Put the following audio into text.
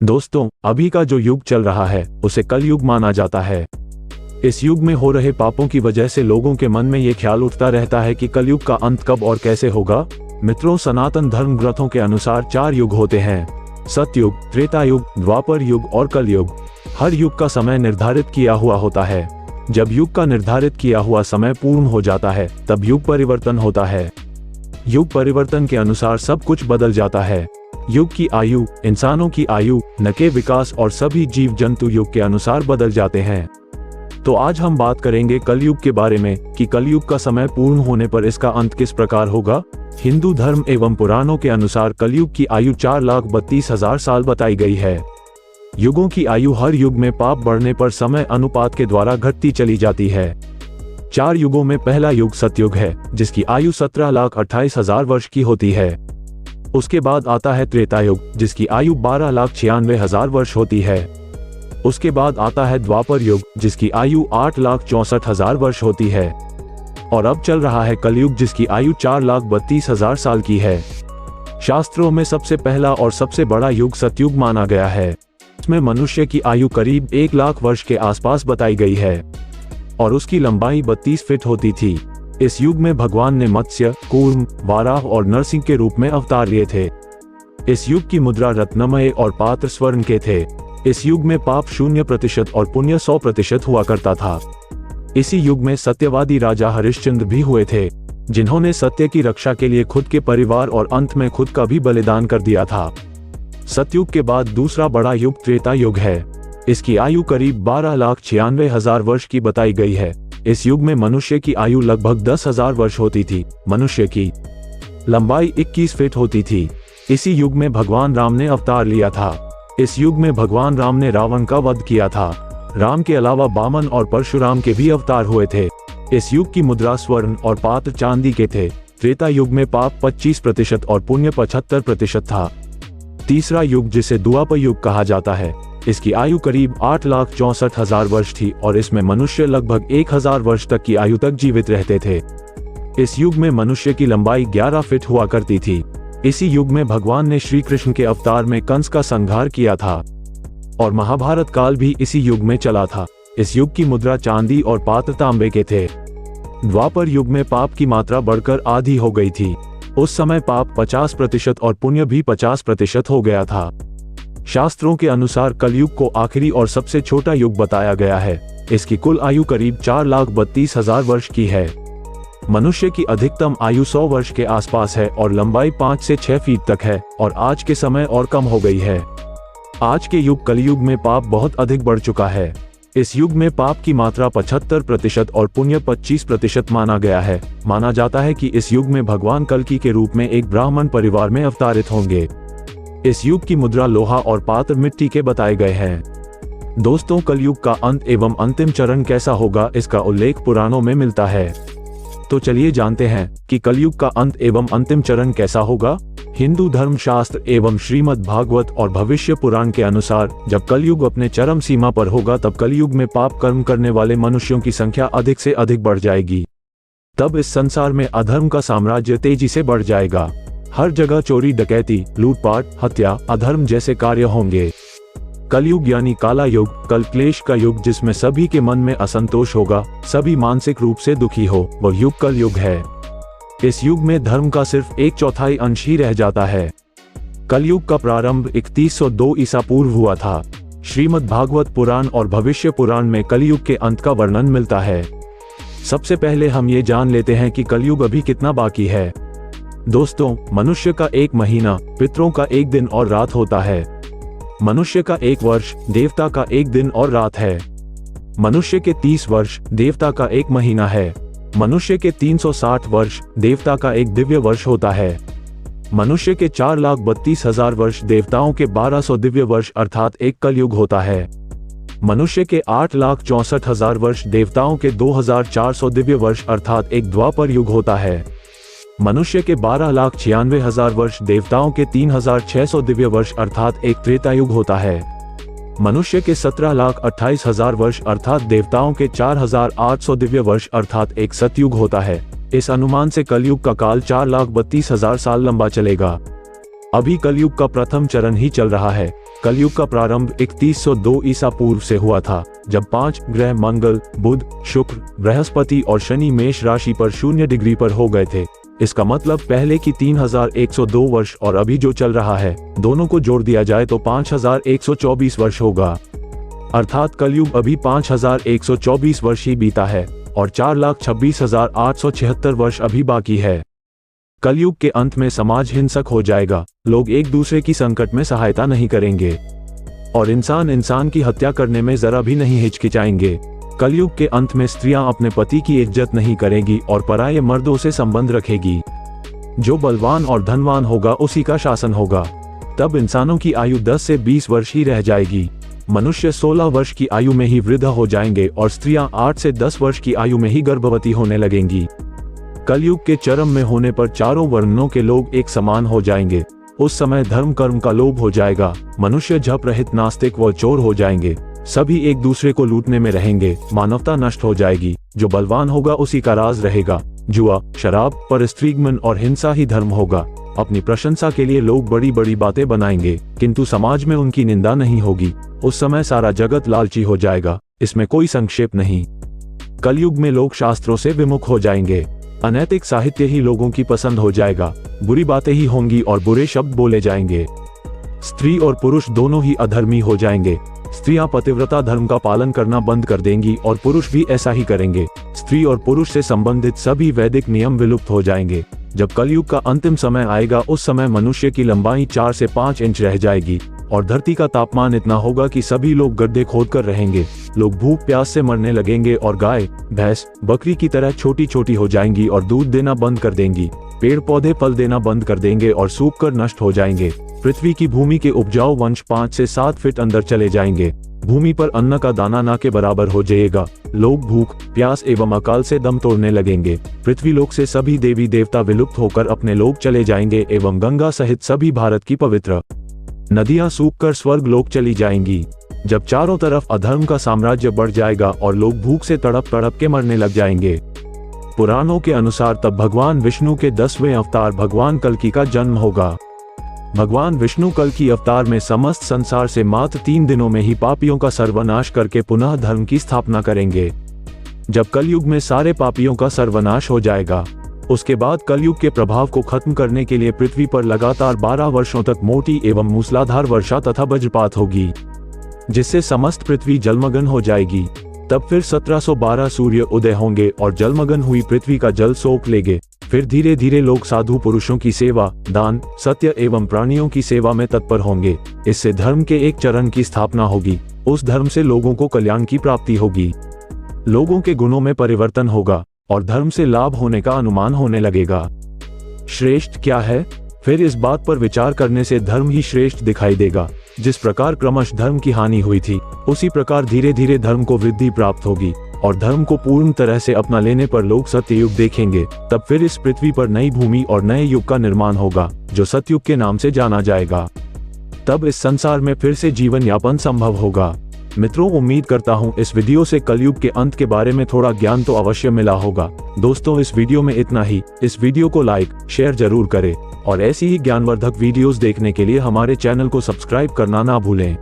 दोस्तों, अभी का जो युग चल रहा है उसे कलयुग माना जाता है। इस युग में हो रहे पापों की वजह से लोगों के मन में ये ख्याल उठता रहता है कि कलयुग का अंत कब और कैसे होगा। मित्रों, सनातन धर्म ग्रंथों के अनुसार 4 युग होते हैं: सतयुग, त्रेता युग, द्वापर युग और कलयुग। हर युग का समय निर्धारित किया हुआ होता है। जब युग का निर्धारित किया हुआ समय पूर्ण हो जाता है तब युग परिवर्तन होता है। युग परिवर्तन के अनुसार सब कुछ बदल जाता है। युग की आयु, इंसानों की आयु, न के विकास और सभी जीव जंतु युग के अनुसार बदल जाते हैं। तो आज हम बात करेंगे कलयुग के बारे में कि कलयुग का समय पूर्ण होने पर इसका अंत किस प्रकार होगा। हिंदू धर्म एवं पुराणों के अनुसार कलयुग की आयु 4,32,000 साल बताई गई है। युगों की आयु हर युग में पाप बढ़ने पर समय अनुपात के द्वारा घटती चली जाती है। 4 युगों में पहला युग सतयुग है, जिसकी आयु 17,28,000 वर्ष की होती है। उसके बाद आता है त्रेता युग, जिसकी आयु 12,96,000 वर्ष होती है। उसके बाद आता है द्वापर युग, जिसकी आयु 8,64,000 वर्ष होती है। और अब चल रहा है कलयुग, जिसकी आयु 4,32,000 साल की है। शास्त्रों में सबसे पहला और सबसे बड़ा युग सतयुग माना गया है। इसमें मनुष्य की आयु करीब 1 लाख वर्ष के आसपास बताई गई है और उसकी लंबाई 32 फीट होती थी। इस युग में भगवान ने मत्स्य, कूर्म, वाराह और नरसिंह के रूप में अवतार लिए थे। इस युग की मुद्रा रत्नमय और पात्र स्वर्ण के थे। इस युग में पाप 0% और पुण्य 100% हुआ करता था। इसी युग में सत्यवादी राजा हरिश्चंद्र भी हुए थे, जिन्होंने सत्य की रक्षा के लिए खुद के परिवार और अंत में खुद का भी बलिदान कर दिया था। सतयुग के बाद दूसरा बड़ा युग त्रेता युग है। इसकी आयु करीब 12,96,000 वर्ष की बताई गई है। इस युग में मनुष्य की आयु लगभग 10,000 वर्ष होती थी। मनुष्य की लंबाई 21 फीट होती थी। इसी युग में भगवान राम ने अवतार लिया था। इस युग में भगवान राम ने रावण का वध किया था। राम के अलावा वामन और परशुराम के भी अवतार हुए थे। इस युग की मुद्रा स्वर्ण और पात्र चांदी के थे। त्रेता युग में पाप 25% और पुण्य 75% था। तीसरा युग, जिसे द्वापर युग कहा जाता है, इसकी आयु करीब 8,64,000 वर्ष थी और इसमें मनुष्य लगभग 1,000 वर्ष तक की आयु तक जीवित रहते थे। इस युग में मनुष्य की लंबाई 11 फीट हुआ करती थी। इसी युग में भगवान ने श्री कृष्ण के अवतार में कंस का संहार किया था और महाभारत काल भी इसी युग में चला था। इस युग की मुद्रा चांदी और पात्र तांबे के थे। द्वापर युग में पाप की मात्रा बढ़कर आधी हो गई थी। उस समय पाप 50% और पुण्य भी 50% हो गया था। शास्त्रों के अनुसार कलयुग को आखिरी और सबसे छोटा युग बताया गया है। इसकी कुल आयु करीब 4,32,000 वर्ष की है। मनुष्य की अधिकतम आयु 100 वर्ष के आसपास है और लंबाई 5 से 6 फीट तक है और आज के समय और कम हो गई है। आज के युग कलयुग में पाप बहुत अधिक बढ़ चुका है। इस युग में पाप की मात्रा 75% और पुण्य 25% माना गया है। माना जाता है कि इस युग में भगवान कल्कि के रूप में एक ब्राह्मण परिवार में अवतारित होंगे। इस युग की मुद्रा लोहा और पात्र मिट्टी के बताए गए हैं। दोस्तों, कलयुग का अंत एवं अंतिम चरण कैसा होगा, इसका उल्लेख पुराणों में मिलता है। तो चलिए जानते हैं कि कलयुग का अंत एवं अंतिम चरण कैसा होगा। हिंदू धर्म शास्त्र एवं श्रीमद् भागवत और भविष्य पुराण के अनुसार जब कलयुग अपने चरम सीमा पर होगा तब कलयुग में पाप कर्म करने वाले मनुष्यों की संख्या अधिक से अधिक बढ़ जाएगी। तब इस संसार में अधर्म का साम्राज्य तेजी से बढ़ जाएगा। हर जगह चोरी, डकैती, लूटपाट, हत्या, अधर्म जैसे कार्य होंगे। कलयुग यानी काला युग, कल क्लेश का युग, जिसमें सभी के मन में असंतोष होगा, सभी मानसिक रूप से दुखी हो, वह युग कलयुग है। इस युग में धर्म का सिर्फ 1/4 अंश ही रह जाता है। कलयुग का प्रारंभ 3102 ईसा पूर्व हुआ था। श्रीमद् भागवत पुराण और भविष्य पुराण में कलयुग के अंत का वर्णन मिलता है। सबसे पहले हम ये जान लेते हैं कि कलयुग अभी कितना बाकी है। दोस्तों, मनुष्य का 1 महीना, पितरों का 1 दिन और रात होता है। मनुष्य का 1 वर्ष, देवता का 1 दिन और रात है। मनुष्य के 30 वर्ष, देवता का 1 महीना है। मनुष्य के 360 वर्ष, देवता का 1 दिव्य वर्ष होता है। मनुष्य के 4,32,000 वर्ष, देवताओं के 1,200 दिव्य वर्ष अर्थात 1 कलयुग होता है। मनुष्य के 8,64,000 वर्ष, देवताओं के 2,400 दिव्य वर्ष अर्थात 1 द्वापर युग होता है। मनुष्य के 12,96,000 वर्ष, देवताओं के 3,600 दिव्य वर्ष अर्थात 1 त्रेता युग होता है। मनुष्य के 17,28,000 वर्ष अर्थात देवताओं के 4,800 दिव्य वर्ष अर्थात 1 सतयुग होता है। इस अनुमान से कलयुग का काल 4,32,000 साल लंबा चलेगा। अभी कलयुग का प्रथम चरण ही चल रहा है। कलयुग का प्रारंभ 3102 ईसा पूर्व से हुआ था, जब 5 ग्रह मंगल, बुध, शुक्र, बृहस्पति और शनि मेष राशि पर 0 डिग्री पर हो गए थे। इसका मतलब पहले की 3102 वर्ष और अभी जो चल रहा है, दोनों को जोड़ दिया जाए तो 5124 वर्ष होगा। अर्थात कलयुग अभी 5124 वर्ष ही बीता है और 4,26,876 वर्ष अभी बाकी है। कलयुग के अंत में समाज हिंसक हो जाएगा, लोग एक दूसरे की संकट में सहायता नहीं करेंगे और इंसान इंसान की हत्या करने में जरा भी नहीं हिचकिचाएंगे। कलयुग के अंत में स्त्रियां अपने पति की इज्जत नहीं करेगी और पराये मर्दों से संबंध रखेगी। जो बलवान और धनवान होगा उसी का शासन होगा। तब इंसानों की आयु 10 से 20 वर्ष ही रह जाएगी। मनुष्य 16 वर्ष की आयु में ही वृद्ध हो जाएंगे और स्त्रियां 8 से 10 वर्ष की आयु में ही गर्भवती होने लगेंगी। कलयुग के चरम में होने पर चारों वर्णों के लोग एक समान हो जाएंगे। उस समय धर्म कर्म का लोभ हो जाएगा, मनुष्य झप रहित नास्तिक व चोर हो जाएंगे, सभी एक दूसरे को लूटने में रहेंगे, मानवता नष्ट हो जाएगी। जो बलवान होगा उसी का राज रहेगा। जुआ, शराब, परस्त्रीगमन और हिंसा ही धर्म होगा। अपनी प्रशंसा के लिए लोग बड़ी बड़ी बातें बनाएंगे, किंतु समाज में उनकी निंदा नहीं होगी। उस समय सारा जगत लालची हो जाएगा, इसमें कोई संक्षेप नहीं। कलयुग में लोग शास्त्रों से विमुख हो जाएंगे। अनैतिक साहित्य ही लोगों की पसंद हो जाएगा, बुरी बातें ही होंगी और बुरे शब्द बोले जाएंगे। स्त्री और पुरुष दोनों ही अधर्मी हो जाएंगे। स्त्रियां पतिव्रता धर्म का पालन करना बंद कर देंगी और पुरुष भी ऐसा ही करेंगे। स्त्री और पुरुष से संबंधित सभी वैदिक नियम विलुप्त हो जाएंगे। जब कलयुग का अंतिम समय आएगा, उस समय मनुष्य की लंबाई 4 से 5 इंच रह जाएगी और धरती का तापमान इतना होगा कि सभी लोग गड्ढे खोद कर रहेंगे। लोग भूख प्यास से मरने लगेंगे और गाय, भैंस, बकरी की तरह छोटी छोटी हो जाएंगी और दूध देना बंद कर देंगी। पेड़ पौधे फल देना बंद कर देंगे और सूख कर नष्ट हो जाएंगे। पृथ्वी की भूमि के उपजाऊ वंश 5 से 7 फीट अंदर चले जाएंगे। भूमि पर अन्न का दाना ना के बराबर हो जाएगा। लोग भूख, प्यास एवं अकाल से दम तोड़ने लगेंगे। पृथ्वी लोक से सभी देवी देवता विलुप्त होकर अपने लोक चले जाएंगे एवं गंगा सहित सभी भारत की पवित्र नदियां सूखकर स्वर्ग लोक चली जाएंगी। जब चारों तरफ अधर्म का साम्राज्य बढ़ जाएगा और लोग भूख से तड़प तड़प के मरने लग जाएंगे। पुराणों के अनुसार तब भगवान विष्णु के 10वें अवतार भगवान कल्कि का जन्म होगा। भगवान विष्णु कल्कि अवतार में समस्त संसार से मात्र 3 दिनों में ही पापियों का सर्वनाश करके पुनः धर्म की स्थापना करेंगे। जब कलयुग में सारे पापियों का सर्वनाश हो जाएगा, उसके बाद कलयुग के प्रभाव को खत्म करने के लिए पृथ्वी पर लगातार 12 वर्षों तक मोटी एवं मूसलाधार वर्षा तथा वज्रपात होगी, जिससे समस्त पृथ्वी जलमग्न हो जाएगी। तब फिर 1712 सूर्य उदय होंगे और जलमग्न हुई पृथ्वी का जल सोख लेंगे। फिर धीरे धीरे लोग साधु पुरुषों की सेवा, दान, सत्य एवं प्राणियों की सेवा में तत्पर होंगे। इससे धर्म के एक चरण की स्थापना होगी। उस धर्म से लोगों को कल्याण की प्राप्ति होगी, लोगों के गुणों में परिवर्तन होगा और धर्म से लाभ होने का अनुमान होने लगेगा। श्रेष्ठ क्या है? फिर इस बात पर विचार करने से धर्म ही श्रेष्ठ दिखाई देगा। जिस प्रकार क्रमश धर्म की हानि हुई थी, उसी प्रकार धीरे धीरे धर्म को वृद्धि प्राप्त होगी और धर्म को पूर्ण तरह से अपना लेने पर लोग सत्ययुग देखेंगे। तब फिर इस पृथ्वी पर नई भूमि और नए युग का निर्माण होगा, जो सतयुग के नाम से जाना जाएगा। तब इस संसार में फिर से जीवन यापन संभव होगा। मित्रों, उम्मीद करता हूँ इस वीडियो से कलयुग के अंत के बारे में थोड़ा ज्ञान तो अवश्य मिला होगा। दोस्तों, इस वीडियो में इतना ही। इस वीडियो को लाइक, शेयर जरूर करें और ऐसी ही ज्ञानवर्धक वीडियोस देखने के लिए हमारे चैनल को सब्सक्राइब करना ना भूलें।